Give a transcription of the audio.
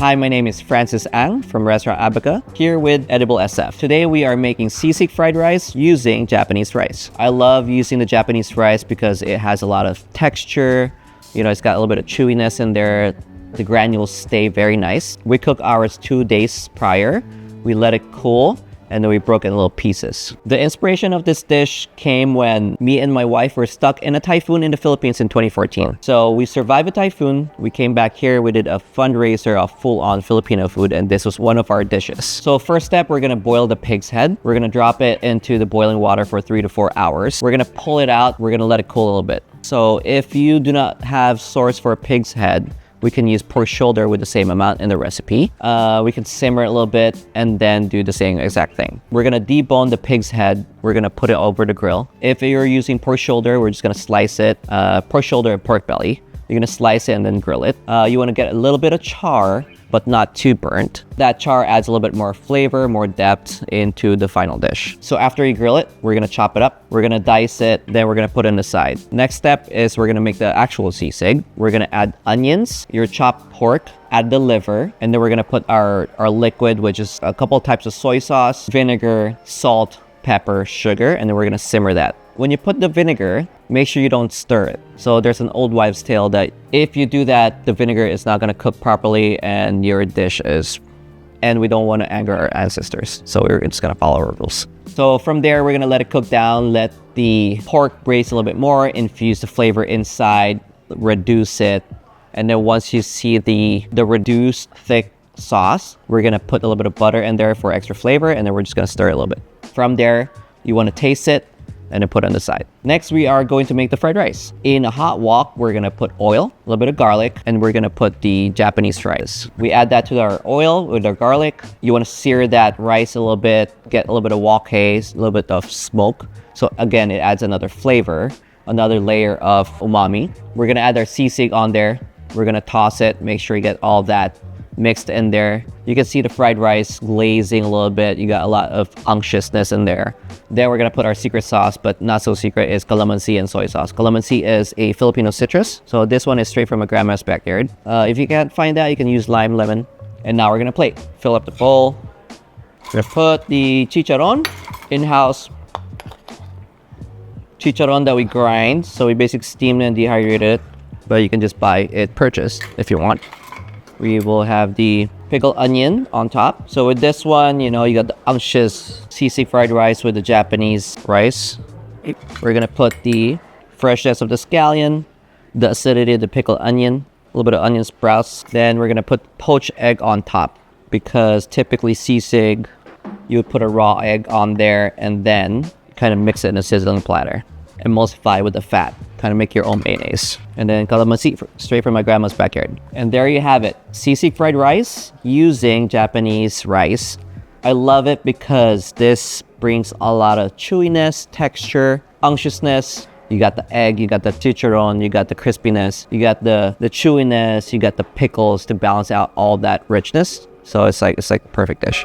Hi, my name is Francis Ang from restaurant Abaca, here with Edible SF. Today we are making sisig fried rice using Japanese rice. I love using the Japanese rice because it has a lot of texture. You know, it's got a little bit of chewiness in there. The granules stay very nice. We cook ours 2 days prior. We let it cool, and then we broke it in little pieces. The inspiration of this dish came when me and my wife were stuck in a typhoon in the Philippines in 2014. So we survived a typhoon. We came back here. We did a fundraiser of full-on Filipino food, and this was one of our dishes. So first step, we're gonna boil the pig's head. We're gonna drop it into the boiling water for 3 to 4 hours. We're gonna pull it out. We're gonna let it cool a little bit. So if you do not have source for a pig's head, we can use pork shoulder with the same amount in the recipe. We can simmer it a little bit and then do the same exact thing. We're gonna debone the pig's head. We're gonna put it over the grill. If you're using pork shoulder, we're just gonna slice it. Pork shoulder and pork belly. You're gonna slice it and then grill it. You wanna get a little bit of char, but not too burnt. That char adds a little bit more flavor, more depth into the final dish. So after you grill it, we're gonna chop it up. We're gonna dice it, then we're gonna put it in the side. Next step is we're gonna make the actual sisig. We're gonna add onions, your chopped pork, add the liver, and then we're gonna put our liquid, which is a couple types of soy sauce, vinegar, salt, pepper, sugar, and then we're gonna simmer that. When you put the vinegar, make sure you don't stir it. So there's an old wives' tale that if you do that, the vinegar is not gonna cook properly and your dish is... And we don't wanna anger our ancestors. So we're just gonna follow our rules. So from there, we're gonna let it cook down, let the pork braise a little bit more, infuse the flavor inside, reduce it. And then once you see the reduced thick sauce, we're gonna put a little bit of butter in there for extra flavor, and then we're just gonna stir it a little bit. From there, you wanna taste it, and then put it on the side. Next, we are going to make the fried rice. In a hot wok, we're gonna put oil, a little bit of garlic, and we're gonna put the Japanese rice. We add that to our oil with our garlic. You wanna sear that rice a little bit, get a little bit of wok haze, a little bit of smoke. So again, it adds another flavor, another layer of umami. We're gonna add our sisig on there. We're gonna toss it, make sure you get all that mixed in there. You can see the fried rice glazing a little bit. You got a lot of unctuousness in there. Then we're gonna put our secret sauce, but not so secret, is calamansi and soy sauce. Calamansi is a Filipino citrus, so this one is straight from my grandma's backyard. If you can't find that, you can use lime, lemon. And now we're gonna plate. Fill up the bowl. We're gonna put the chicharron, in-house chicharron that we grind. So we basically steamed and dehydrated it, but you can just buy it purchased if you want. We will have the pickled onion on top. So with this one, you know, you got the unctuous sisig fried rice with the Japanese rice. We're gonna put the freshness of the scallion, the acidity of the pickled onion, a little bit of onion sprouts. Then we're gonna put poached egg on top, because typically sisig, you would put a raw egg on there and then kind of mix it in a sizzling platter. Emulsify with the fat, kind of make your own mayonnaise. And then calamansi, straight from my grandma's backyard. And there you have it, sisig fried rice using Japanese rice. I love it because this brings a lot of chewiness, texture, unctuousness. You got the egg, you got the chicharron, you got the crispiness, you got the chewiness, you got the pickles to balance out all that richness. So it's like a perfect dish.